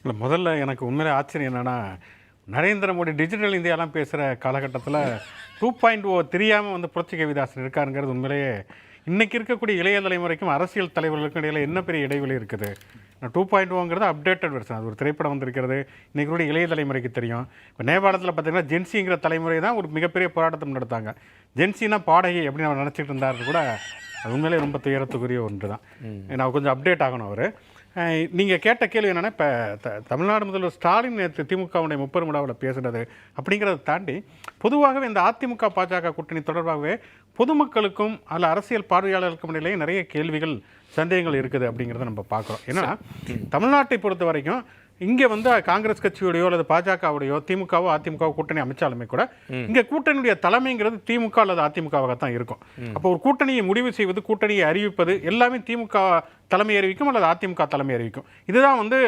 இல்லை, முதல்ல எனக்கு உண்மையிலே ஆச்சரியம் என்னென்னா, நரேந்திர மோடி டிஜிட்டல் இந்தியாலாம் பேசுகிற காலகட்டத்தில் 2.0 தெரியாமல் வந்து புரட்சி கவிதாசன் இருக்காருங்கிறது உண்மையிலேயே இன்றைக்கி இருக்கக்கூடிய இளைய தலைமுறைக்கும் அரசியல் தலைவர்களுக்கும் இடையில் என்ன பெரிய இடைவெளி இருக்குது. 2.0ங்கிறது அப்டேட்டட் வெர்ஷன். அது ஒரு திரைப்படம் வந்திருக்கிறது. இன்றைக்கி கூட இளைய தலைமுறைக்கு தெரியும். இப்போ நேபாளத்தில் பார்த்திங்கன்னா ஜென்சிங்கிற தலைமுறை தான் ஒரு மிகப்பெரிய போராட்டத்தை நடத்தாங்க. ஜென்சினா பாடகி அப்படின்னு அவர் நினச்சிட்டு இருந்தாரு கூட. அது உண்மையிலே ரொம்ப துயரத்துக்குரிய ஒன்று தான். நான் கொஞ்சம் அப்டேட் ஆகணும் அவர். நீங்கள் கேட்ட கேள்வி என்னென்னா, இப்போ தமிழ்நாடு முதல்வர் ஸ்டாலின் நேற்று திமுகவுடைய 30 விழாவில் பேசுகிறது அப்படிங்கிறத தாண்டி பொதுவாகவே இந்த அதிமுக பாஜக கூட்டணி தொடர்பாகவே பொதுமக்களுக்கும் அதில் அரசியல் பார்வையாளர்களுக்கும் இடையிலேயே நிறைய கேள்விகள் சந்தேகங்கள் இருக்குது அப்படிங்கிறத நம்ம பார்க்குறோம். ஏன்னா தமிழ்நாட்டை பொறுத்த வரைக்கும் இங்கே வந்து காங்கிரஸ் கட்சியோடையோ அல்லது பாஜகவுடையோ திமுகவோ அதிமுகவோ கூட்டணி அமைச்சாலுமே கூட இங்கே கூட்டணியுடைய தலைமைங்கிறது திமுக அல்லது அதிமுகவாக தான் இருக்கும். அப்போ ஒரு கூட்டணியை முடிவு செய்வது, கூட்டணியை அறிவிப்பது எல்லாமே திமுக தலைமை அறிவிக்கும் அல்லது அதிமுக தலைமை அறிவிக்கும். இதுதான் வந்து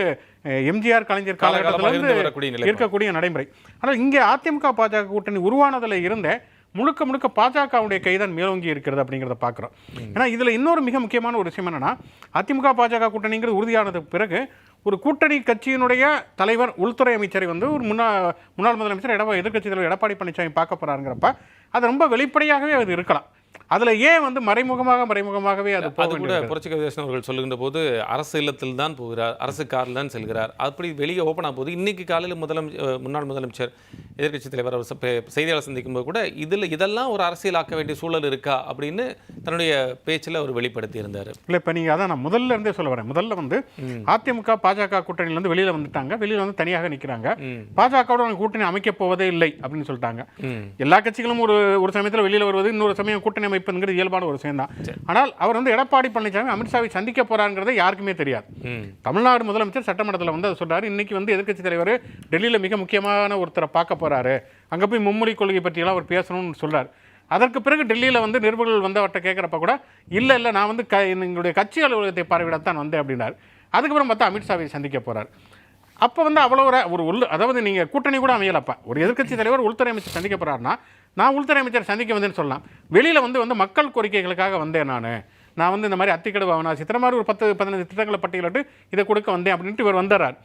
எம்ஜிஆர் கலைஞர் காலகட்டத்திலிருந்து இருக்கக்கூடிய நடைமுறை. ஆனால் இங்கே அதிமுக பாஜக கூட்டணி உருவானதில் இருந்த முழுக்க முழுக்க பாஜகவுடைய கைதான் மேலோங்கி இருக்கிறது அப்படிங்கிறத பார்க்குறோம். ஏன்னா இதில் இன்னொரு மிக முக்கியமான ஒரு விஷயம் என்னென்னா, அதிமுக பாஜக கூட்டணிங்கிறது உறுதியானதுக்கு பிறகு ஒரு கூட்டணி கட்சியினுடைய தலைவர், உள்துறை அமைச்சரை வந்து ஒரு முன்னாள் முதலமைச்சர் எதிர்க்கட்சி தலைவர் எடப்பாடி பழனிசாமி பார்க்க போகிறாருங்கிறப்ப அது ரொம்ப வெளிப்படையாகவே அது இருக்கலாம். அதில் ஏன் வந்து மறைமுகமாகவே அது கூட புரட்சி கவிதாசன் அவர்கள் சொல்லுகின்ற போது அரசு இல்லத்தில் தான் போகிறார், அரசு காரில் தான் செல்கிறார், அப்படி வெளியே ஓப்பன் ஆகும் போது இன்னைக்கு காலையில் முன்னாள் முதலமைச்சர் எதிர்க்கட்சி தலைவர் அவர் செய்தியாளர் சந்திக்கும் போது கூட இதெல்லாம் ஒரு அரசியலாக்க வேண்டிய சூழல் இருக்கா அப்படின்னு தன்னுடைய பேச்சில் அவர் வெளிப்படுத்தி இருந்தார். இல்லை, இப்போ நீங்கள் அதான் நான் முதல்ல இருந்தே சொல்ல வரேன். முதல்ல வந்து அதிமுக பாஜக கூட்டணியிலேருந்து வெளியில் வந்துட்டாங்க, வெளியில் வந்து தனியாக நிற்கிறாங்க. பாஜகவோட கூட்டணி அமைக்கப் போவதே இல்லை அப்படின்னு சொல்லிட்டாங்க. எல்லா கட்சிகளும் ஒரு சமயத்தில் வெளியில் வருவது, இன்னொரு சமயம் கூட்டணி அமைப்புங்கிறது இயல்பான ஒரு விஷயம் தான். ஆனால் அவர் வந்து எடப்பாடி பழனிசாமி அமித்ஷாவை சந்திக்க போறாருங்கிறது யாருக்குமே தெரியாது. தமிழ்நாடு முதலமைச்சர் சட்டமன்றத்தில் வந்து அதை சொல்றாரு. இன்னைக்கு வந்து எதிர்க்கட்சி தலைவர் டெல்லியில் மிக முக்கியமான ஒருத்தரை பார்க்க போறாரு, அங்கே போய் மும்மொழி கொள்கை பற்றியெல்லாம் அவர் பேசணும்னு சொல்றாரு. அதற்கு பிறகு டெல்லியில் வந்து நிருபர்கள் வந்து அவர்கிட்ட கேட்குறப்ப கூட இல்லை நான் வந்து எங்களுடைய கட்சி அலுவலகத்தை பார்வையிடத்தான் வந்தேன் அப்படின்னாரு. அதுக்கப்புறம் பார்த்தா அமித்ஷாவை சந்திக்க போறாரு. அப்போ வந்து அவ்வளோ அதாவது நீங்கள் கூட்டணி கூட அமையலப்பா. ஒரு எதிர்க்கட்சி தலைவர் உள்துறை அமைச்சர் சந்திக்க போகிறாருன்னா, நான் உள்துறை அமைச்சர் சந்திக்க வந்தேன்னு சொல்லலாம். வெளியில் வந்து மக்கள் கோரிக்கைகளுக்காக வந்தேன், நான் வந்து இந்த மாதிரி அத்திக்கடவு அவனாசி இத்தனை மாதிரி ஒரு 10-15 திட்டங்களை பட்டியலிட்டு இதை கொடுக்க வந்தேன் அப்படின்ட்டு இவர் வந்துடுறார்.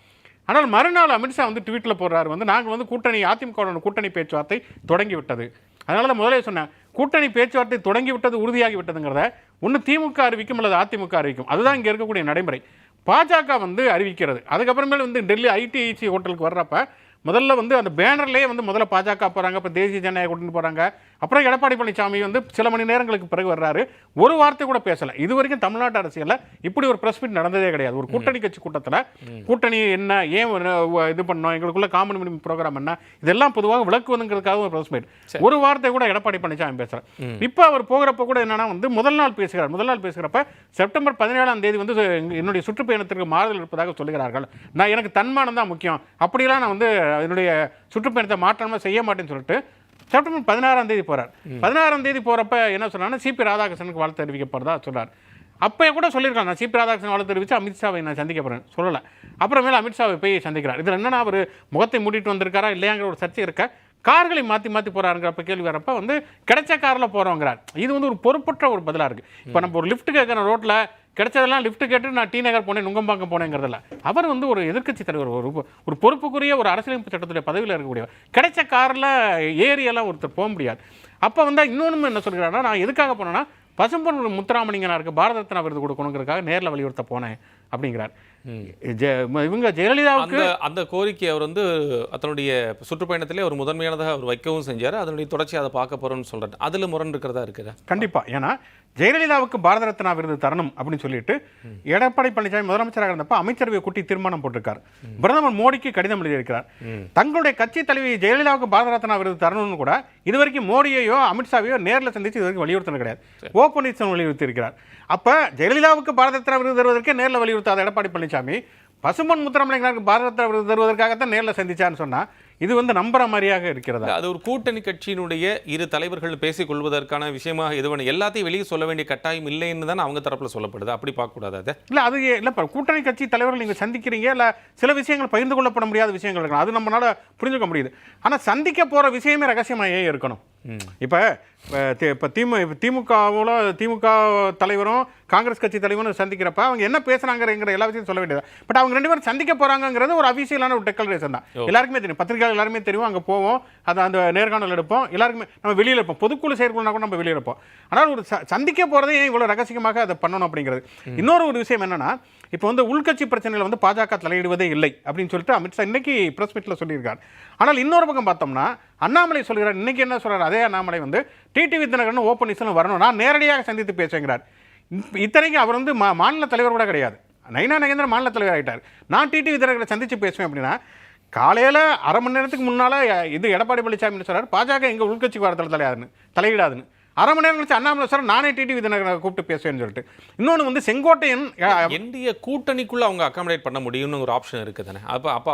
ஆனால் மறுநாள் அமித்ஷா வந்து ட்வீட்டில் போடுறாரு வந்து நாங்கள் வந்து கூட்டணி அதிமுக கூட்டணி பேச்சுவார்த்தை தொடங்கி விட்டது. அதனால தான் முதலே சொன்னேன், கூட்டணி பேச்சுவார்த்தை தொடங்கி விட்டது, உறுதியாகி விட்டதுங்கிறத ஒன்று திமுக அறிவிக்கும் அல்லது அதிமுக அறிவிக்கும். அதுதான் இங்கே இருக்கக்கூடிய நடைமுறை. பாஜக வந்து அறிவிக்கிறது. அதுக்கப்புறமேல வந்து டெல்லி ஐடிஐசி ஹோட்டலுக்கு வர்றப்ப முதல்ல வந்து அந்த பேனர்லேயே வந்து முதல்ல பாஜக போகிறாங்க, அப்புறம் தேசிய ஜனநாயக கூட்டணி போகிறாங்க, அப்புறம் எடப்பாடி பழனிசாமி வந்து சில மணி நேரங்களுக்கு பிறகு வர்றாரு. ஒரு வார்த்தை கூட பேசலை. இது வரைக்கும் தமிழ்நாட்டு அரசியலில் இப்படி ஒரு ப்ரெஸ் மீட் நடந்ததே கிடையாது. ஒரு கூட்டணி கட்சி கூட்டத்தில் கூட்டணி என்ன, ஏன் இது பண்ணோம், எங்களுக்குள்ள காமன் மினிமம் ப்ரோக்ராம் என்ன, இதெல்லாம் பொதுவாக விளக்குவதுங்கிறதுக்காக ஒரு ப்ரெஸ் மீட். ஒரு வார்த்தை கூட எடப்பாடி பழனிசாமி பேசுகிறார். இப்போ அவர் போகிறப்ப கூட என்னன்னா வந்து முதல் நாள் பேசுகிறப்ப செப்டம்பர் 17ஆம் தேதி வந்து என்னுடைய சுற்றுப்பயணத்திற்கு மாறுதல் இருப்பதாக சொல்லுகிறார்கள். எனக்கு தன்மானம் தான் முக்கியம், அப்படிலாம் நான் வந்து என்னுடைய சுற்றுப்பயணத்தை மாற்றமாக செய்ய மாட்டேன்னு சொல்லிட்டு செப்டம்பர் 16ஆம் தேதி போகிறார். 16ஆம் தேதி போகிறப்ப என்ன சொன்னாங்கன்னா, சிபி ராதாகிருஷ்ணனுக்கு வாழ்த்து தெரிவிக்கப்படுறதா சொல்கிறார். அப்போ கூட சொல்லியிருக்காங்க, நான் சிபி ராதாகிருஷ்ணன் வாழ்த்து தெரிவித்து அமித்ஷாவை நான் சந்திக்க போகிறேன் சொல்லலை. அப்புறமேல அமித்ஷாவை போய் சந்திக்கிறார். இதில் என்னன்னா, அவர் முகத்தை மூடிட்டு வந்திருக்காரா இல்லையாங்கிற ஒரு சர்ச்சை இருக்க, கார்களை மாற்றி போகிறாருங்கிறப்ப கேள்வி வரப்போ வந்து கிடைச்ச காரில் போகிறோங்கிறார். இது வந்து ஒரு பொறுப்பற்ற ஒரு பதிலாக இருக்குது. இப்போ நம்ம ஒரு லிஃப்ட் கேட்குற ரோட்டில் கிடைச்சதெல்லாம் லிஃப்ட் கேட்டு நான் டி நகர் போனேன், நுங்கம்பாக்கம் போனேங்கிறதில்ல. அவர் வந்து ஒரு எதிர்க்கட்சி தலைவர், ஒரு பொறுப்புக்குரிய ஒரு அரசியலமைப்பு சட்டத்துடைய பதவியில் இருக்கக்கூடியவர். கிடைச்ச காரில் ஏரியெல்லாம் ஒருத்தர் போக முடியாது. அப்போ வந்து இன்னொன்று என்ன சொல்கிறாருன்னா, நான் எதுக்காக போனேன்னா பசும்பொன் முத்துராமலிங்கனாருக்கு பாரத ரத்னா விருது கொடுக்கணுங்கிறதுக்காக நேரில் வலியுறுத்த போனேன் அப்படிங்கிறார். இவங்க ஜெயலலிதாவுக்கு அந்த கோரிக்கை அவர் வந்து அதனுடைய சுற்றுப்பயணத்திலே ஒரு முதன்மையானதாக அவர் வைக்கவும் செஞ்சார். அதனுடைய தொடர்ச்சி அதை பார்க்க போகிறோம்னு சொல்கிறார். அதில் முரண் இருக்கிறதா இருக்குது கண்டிப்பாக. ஏன்னா ஜெயலலிதாவுக்கு பாரத ரத்னா விருது தரணும் அப்படின்னு சொல்லிட்டு எடப்பாடி பழனிசாமி முதலமைச்சராக இருந்தப்ப அமைச்சரவை கூட்டி தீர்மானம் போட்டிருக்கார். பிரதமர் மோடிக்கு கடிதம் எழுதியிருக்கிறார். தங்களுடைய கட்சி தலைவி ஜெயலலிதாவுக்கு பாரத ரத்னா விருது தரணும்னு கூட இதுவரைக்கும் மோடியையோ அமித்ஷாவையோ நேரில் சந்தித்து இதுவரைக்கும் வலியுறுத்தினது கிடையாது. ஓ பன்னீர்செல்வம் வலியுறுத்தி இருக்கிறார். அப்போ ஜெயலலிதாவுக்கு பாரத ரத்னா விருது தருவதற்கே நேரில் வலியுறுத்தாத எடப்பாடி பழனிசாமி பசும்பொன் முத்துராமலிங்கனாருக்கு பாரத ரத்னா விருது தருவதற்காகத்தான் நேரில் சந்திச்சான்னு சொன்னால் இது வந்து நம்புற மாதிரியாக இருக்கிறதா? அது ஒரு கூட்டணி கட்சியினுடைய இரு தலைவர்கள் பேசிக் கொள்வதற்கான விஷயமாக எதுவும் எல்லாத்தையும் வெளியே சொல்ல வேண்டிய கட்டாயம் இல்லைன்னு தான் அவங்க தரப்புல சொல்லப்படுது. அப்படி பார்க்கக்கூடாது அது இல்லை, அது இல்லை. இப்போ கூட்டணி கட்சி தலைவர்கள் நீங்கள் சந்திக்கிறீங்க, இல்லை சில விஷயங்கள் பகிர்ந்து கொள்ளப்பட முடியாத விஷயங்கள் இருக்கலாம், அது நம்மளால புரிஞ்சுக்க முடியுது. ஆனால் சந்திக்க போகிற விஷயமே ரகசியமாக ஏன் இருக்கணும்? இப்போ திமுக தலைவரும் காங்கிரஸ் கட்சி தலைவரும் சந்திக்கிறப்ப அவங்க என்ன பேசுறாங்கிற எல்லா விஷயம் சொல்ல வேண்டியது. பட் அவங்க 2 பேரும் சந்திக்க போறாங்கிறது ஒரு அபிஷியலான ஒரு டெக்ளரேஷன் தான். எல்லாருக்குமே தெரியும், பத்திரிகையாளர் எல்லாருமே தெரியும். அங்கே போவோம், அதை அந்த நேர்காணல் எடுப்போம், எல்லாருக்குமே நம்ம வெளியில் இருப்போம், பொதுக்குழு செயற்குழுனா கூட நம்ம வெளியில் இருப்போம். ஆனால் ஒரு சந்திக்க போகிறதே ஏன் இவ்வளோ ரகசியமாக அதை பண்ணணும் அப்படிங்கிறது. இன்னொரு ஒரு விஷயம் என்னன்னா, இப்போ வந்து உள்கட்சி பிரச்சனையில் வந்து பாஜக தலையிடுவதே இல்லை அப்படின்னு சொல்லிட்டு அமித்ஷா இன்னைக்கு பிரஸ் மீட்டில் சொல்லியிருக்காரு. ஆனால் இன்னொரு பக்கம் பார்த்தோம்னா அண்ணாமலை சொல்கிறார், இன்னைக்கு என்ன சொல்றாரு, அதே அண்ணாமலை வந்து டிடிவி தினகரன் ஓப்பனிஸ்ல வரணும், நான் நேரடியாக சந்தித்து பேசுகிறார். இத்தனைக்கு அவர் வந்து மாநில தலைவர் கூட கிடையாது, நைனா நகேந்திரன் மாநில தலைவர் ஆகிட்டார். நான் டிடிவி தினகரனை சந்தித்து பேசுவேன் அப்படின்னா, காலையில் அரை மணி நேரத்துக்கு முன்னால் இது எடப்பாடி பழனிசாமி சொல்கிறார் பாஜக எங்கள் உள்கட்சி வாரத்தில் தலையிடாதுன்னு. அரை மணி நேரம் கழிச்சு அண்ணாமலை சார் நானே டிடிவி தினகரனை கூப்பிட்டு பேசுவேன்னு சொல்லிட்டு. இன்னொன்று வந்து செங்கோட்டையன் இந்திய கூட்டணிக்குள்ள அவங்க அகாமடேட் பண்ண முடியும்னு ஒரு ஆப்ஷன் இருக்குது தானே. அப்போ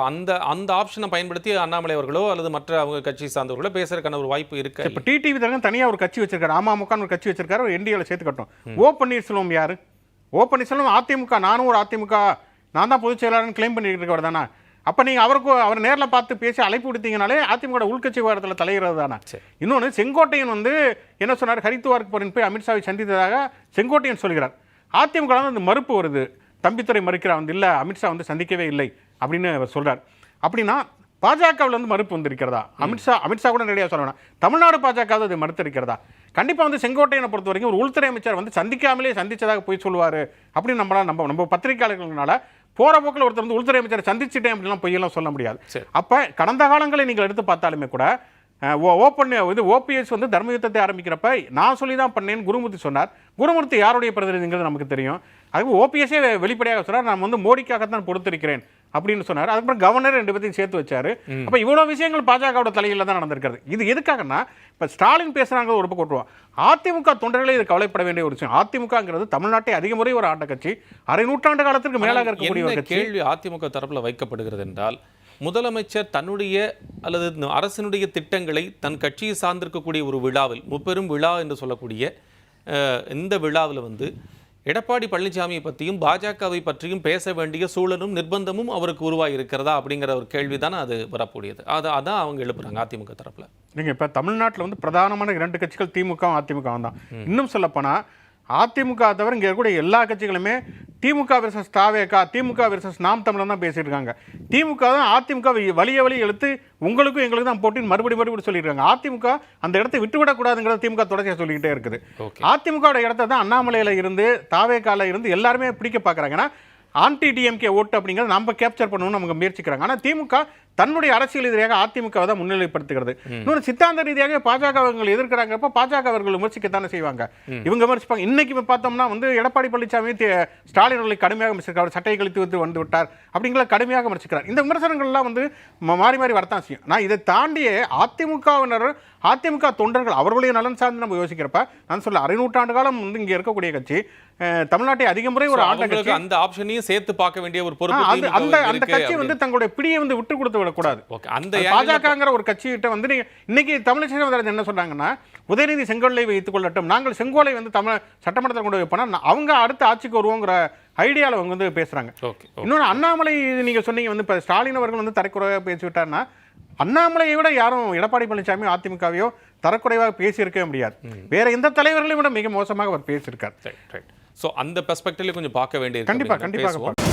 அந்த ஆப்ஷனை பயன்படுத்தி அண்ணாமலை அவர்களோ அல்லது மற்ற அவங்க கட்சி சார்ந்தவர்களோ பேசுறதுக்கான ஒரு வாய்ப்பு இருக்கு. இப்போ டிடிவி தினகரன் தனியாக ஒரு கட்சி வச்சிருக்காரு, அமமுகன்னு ஒரு கட்சி வச்சிருக்காரு, ஒரு என்டிஏல சேர்த்துக்கட்டும். ஓ பன்னீர்செல்வம் யாரு? ஓ பன்னீர்செல்வம் அதிமுக, நானும் ஒரு அதிமுக, நான் தான் பொதுச் செயலாளர்னு கிளைம் பண்ணிட்டு இருக்கவர் தானே. அப்போ நீங்கள் அவர் நேரில் பார்த்து பேசி அழைப்பு விடுத்தீங்கனாலே அதிமுக உள்கட்சி விவகாரத்தில் தலையிறது தானே. இன்னொன்று செங்கோட்டையன் வந்து என்ன சொன்னார், ஹரித்துவாருக்கு போறேன் போய் அமித்ஷாவை சந்தித்ததாக செங்கோட்டையன் சொல்கிறார். அதிமுக வந்து மறுப்பு வருது, தம்பித்துறை மறுக்கிறார், வந்து இல்லை அமித்ஷா வந்து சந்திக்கவே இல்லை அப்படின்னு அவர் சொல்கிறார். அப்படின்னா பாஜகவில் வந்து மறுப்பு வந்திருக்கிறதா? அமித்ஷா கூட நேரடியாக சொல்லணும், தமிழ்நாடு பாஜக அது மறுத்திருக்கிறதா? கண்டிப்பாக வந்து செங்கோட்டையனை பொறுத்த வரைக்கும் ஒரு உள்துறை அமைச்சர் வந்து சந்திக்காமலே சந்திச்சதாக போய் சொல்லுவார் அப்படின்னு நம்ம பத்திரிகையாளர்களால போகிற போக்கில் ஒருத்தர் வந்து உள்துறை அமைச்சரை சந்திச்சுட்டேன் அப்படிலாம் பொய்யெல்லாம் சொல்ல முடியாது. அப்போ கடந்த காலங்களை நீங்கள் எடுத்து பார்த்தாலுமே கூட ஓபிஎஸ் வந்து தர்ம யுத்தத்தை ஆரம்பிக்கிறப்ப நான் சொல்லி தான் பண்ணேன்னு குருமூர்த்தி சொன்னார். குருமூர்த்தி யாருடைய பிரதிநிதிங்கிறது நமக்கு தெரியும். அதுக்கு ஓபிஎஸ்ஸே வெளிப்படையாக சொன்னார், நான் வந்து மோடிக்காகத்தான் பொறுத்திருக்கிறேன் அப்படின்னு சொன்னார். அதுக்கப்புறம் கவர்னர் 2 பேர்த்தையும் சேர்த்து வச்சாரு. அப்போ இவ்வளோ விஷயங்கள் பாஜகவோட தலையில் தான் நடந்திருக்கிறது. இது எதுக்காகனா, இப்போ ஸ்டாலின் பேசுகிறாங்க ஒரு பக்கம் விட்டுருவோம், அதிமுக தொண்டர்களே இது கவலைப்பட வேண்டிய ஒரு விஷயம். அதிமுகங்கிறது தமிழ்நாட்டை அதிக முறை ஒரு ஆட்ட கட்சி, அரை நூற்றாண்டு காலத்திற்கு மேலாக இருக்கக்கூடிய ஒரு கேள்வி அதிமுக தரப்பில் வைக்கப்படுகிறது என்றால், முதலமைச்சர் தன்னுடைய அல்லது அரசினுடைய திட்டங்களை தன் கட்சியை சார்ந்திருக்கக்கூடிய ஒரு விழாவில், முப்பெரும் விழா என்று சொல்லக்கூடிய இந்த விழாவில் வந்து எடப்பாடி பழனிசாமியை பற்றியும் பாஜகவை பற்றியும் பேச வேண்டிய சூழலும் நிர்பந்தமும் அவருக்கு உருவாகி இருக்கிறதா அப்படிங்கிற ஒரு கேள்வி தானே அது வரக்கூடியது. அதான் அவங்க எழுப்புறாங்க அதிமுக தரப்பில். நீங்கள் இப்போ தமிழ்நாட்டில் வந்து பிரதானமான 2 கட்சிகள் திமுகவும் அதிமுகவும் தான். இன்னும் சொல்லப்போனால் அதிமுக தவிர இங்கே இருக்கக்கூடிய எல்லா கட்சிகளுமே திமுக வெர்சஸ் தாவேகா, திமுக வெர்சஸ் நாம் தமிழர் தான் பேசிட்டு இருக்காங்க. திமுக தான் அதிமுக வழி எழுத்து உங்களுக்கும் எங்களுக்கு தான் போட்டின்னு மறுபடியும் சொல்லியிருக்காங்க. அதிமுக அந்த இடத்தை விட்டுவிடக்கூடாதுங்கிறத திமுக தொடர்ச்சியாக சொல்லிக்கிட்டே இருக்குது. அதிமுக இடத்த தான் அண்ணாமலையில் இருந்து தாவேகால இருந்து எல்லாருமே பிடிக்க பார்க்குறாங்க. ஏன்னா ஆன்டி டிஎம்கே ஓட்டு அப்படிங்கிறத நம்ம கேப்சர் பண்ணணும்னு அவங்க முயற்சிக்கிறாங்க. ஆனால் திமுக தன்னுடைய அரசியல் எதிராக அதிமுகவை தான் முன்னிலைப்படுத்துகிறது. இன்னொரு சித்தாந்த ரீதியாக பாஜக அவர்கள் எதிர்க்கிறாங்கப்ப பாஜக அவர்கள் விமர்சிக்கத்தானே செய்வாங்க, இவங்க விமர்சிப்பாங்க. இன்னைக்கு பார்த்தோம்னா வந்து எடப்பாடி பழனிசாமி ஸ்டாலின் அவர்களை கடுமையாக விமர்சிக்கிறார், சட்டையை கழித்து வந்து விட்டார் அப்படிங்கிற கடுமையாக விமர்சிக்கிறார். இந்த விமர்சனங்கள்லாம் வந்து மாறி மாறி வரத்தான் செய்யும். நான் இதை தாண்டியே அதிமுகவினர், அதிமுக தொண்டர்கள் அவர்களுடைய நலன் சார்ந்து நம்ம யோசிக்கிறப்ப நான் சொல்ல 600 காலம் வந்து இங்கே இருக்கக்கூடிய கட்சி, தமிழ்நாட்டை அதிக முறை ஒரு ஆட்ட கட்சி, அந்த ஆப்ஷனையும் சேர்த்து பார்க்க வேண்டிய ஒரு பொறுப்பு அந்த கட்சி வந்து தங்களுடைய பிடியை வந்து விட்டு கொடுத்து விடக்கூடாது. அந்த பாஜகங்கிற ஒரு கட்சிகிட்ட வந்து நீங்க இன்னைக்கு தமிழிசை சவுந்தரராஜன் என்ன சொன்னாங்கன்னா, உதயநிதி செங்கோலை வைத்துக் கொள்ளட்டும், நாங்கள் செங்கோலை வந்து தமிழ் சட்டமன்றத்தில் கொண்டு வைப்போம்னா அவங்க அடுத்த ஆட்சிக்கு வருவோங்கிற ஐடியாவில் அவங்க வந்து பேசுறாங்க. இன்னொன்று அண்ணாமலை நீங்க சொன்னீங்க வந்து இப்போ ஸ்டாலின் அவர்கள் வந்து தரக்குறைவாக பேசிவிட்டார்னா, அண்ணாமலையை விட யாரும் எடப்பாடி பழனிசாமியோ அதிமுகவையோ தரக்குறைவாக பேசியிருக்கவே முடியாது. வேற எந்த தலைவர்களையும் விட மிக மோசமாக அவர் பேசியிருக்கார். ஸோ அந்த பெர்ஸ்பெக்டிவ்ல கொஞ்சம் பார்க்க வேண்டியது. கண்டிப்பாக